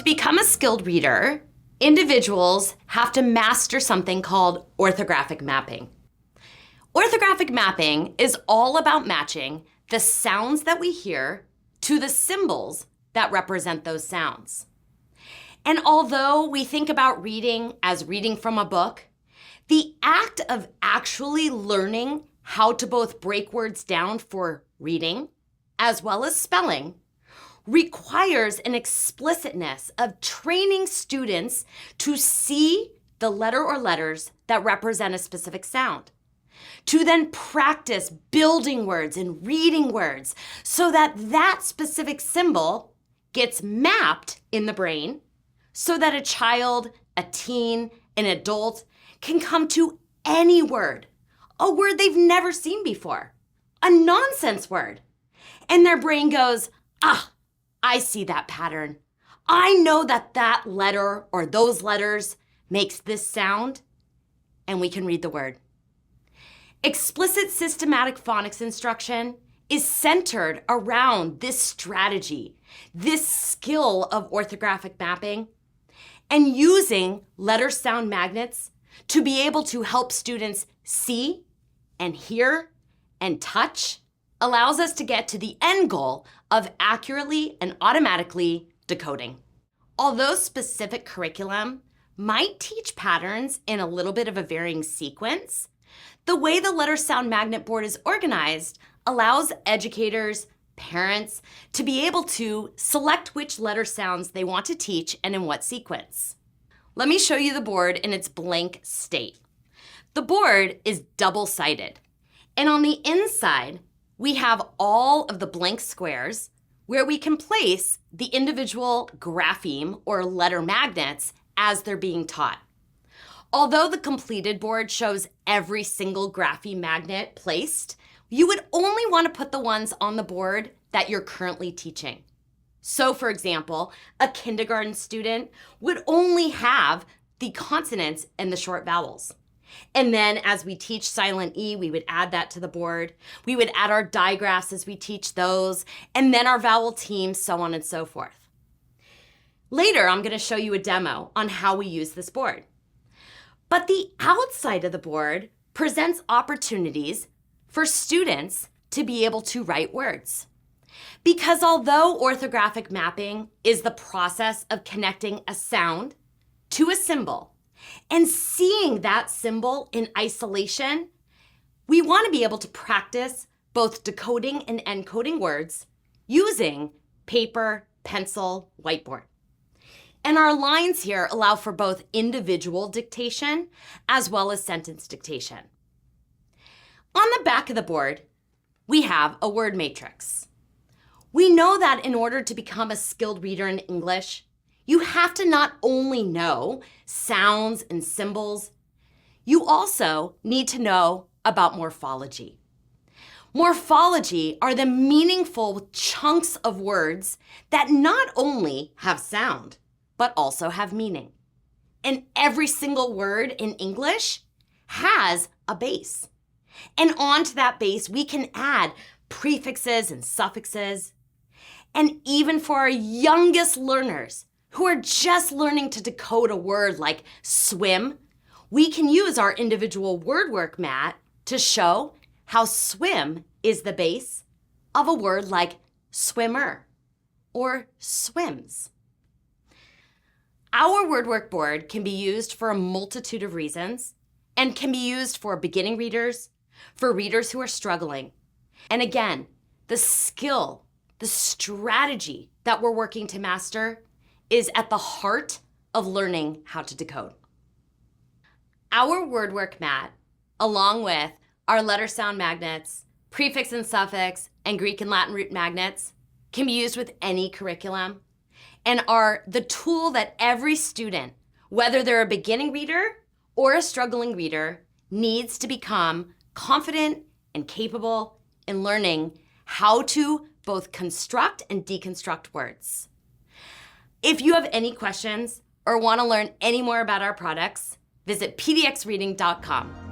become a skilled reader, individuals have to master something called orthographic mapping. Orthographic mapping is all about matching the sounds that we hear to the symbols that represent those sounds. And although we think about reading as reading from a book, the act of actually learning how to both break words down for reading as well as spelling requires an explicitness of training students to see the letter or letters that represent a specific sound, to then practice building words and reading words so that that specific symbol gets mapped in the brain so that a child, a teen, an adult can come to any word, a word they've never seen before, a nonsense word, and their brain goes, I see that pattern. I know that that letter or those letters makes this sound, and we can read the word. Explicit systematic phonics instruction is centered around this strategy, this skill of orthographic mapping, and using letter sound magnets to be able to help students see and hear and touch allows us to get to the end goal of accurately and automatically decoding. Although specific curriculum might teach patterns in a little bit of a varying sequence, the way the letter sound magnet board is organized allows educators, parents to be able to select which letter sounds they want to teach and in what sequence. Let me show you the board in its blank state. The board is double-sided, and on the inside, we have all of the blank squares where we can place the individual grapheme or letter magnets as they're being taught. Although the completed board shows every single grapheme magnet placed, you would only want to put the ones on the board that you're currently teaching. So for example, a kindergarten student would only have the consonants and the short vowels. And then as we teach silent E, we would add that to the board. We would add our digraphs as we teach those, and then our vowel teams, so on and so forth. Later, I'm going to show you a demo on how we use this board. But the outside of the board presents opportunities for students to be able to write words. Because although orthographic mapping is the process of connecting a sound to a symbol and seeing that symbol in isolation, we want to be able to practice both decoding and encoding words using paper, pencil, whiteboard. And our lines here allow for both individual dictation as well as sentence dictation. On the back of the board, we have a word matrix. We know that in order to become a skilled reader in English, you have to not only know sounds and symbols, you also need to know about morphology. Morphology are the meaningful chunks of words that not only have sound, but also have meaning. And every single word in English has a base. And onto that base, we can add prefixes and suffixes. And even for our youngest learners who are just learning to decode a word like swim, we can use our individual word work mat to show how swim is the base of a word like swimmer or swims. Our word work board can be used for a multitude of reasons and can be used for beginning readers, for readers who are struggling. And again, the skill, the strategy that we're working to master is at the heart of learning how to decode. Our word work mat, along with our letter sound magnets, prefix and suffix, and Greek and Latin root magnets, can be used with any curriculum and are the tool that every student, whether they're a beginning reader or a struggling reader, needs to become confident and capable in learning how to both construct and deconstruct words. If you have any questions or want to learn any more about our products, visit pdxreading.com.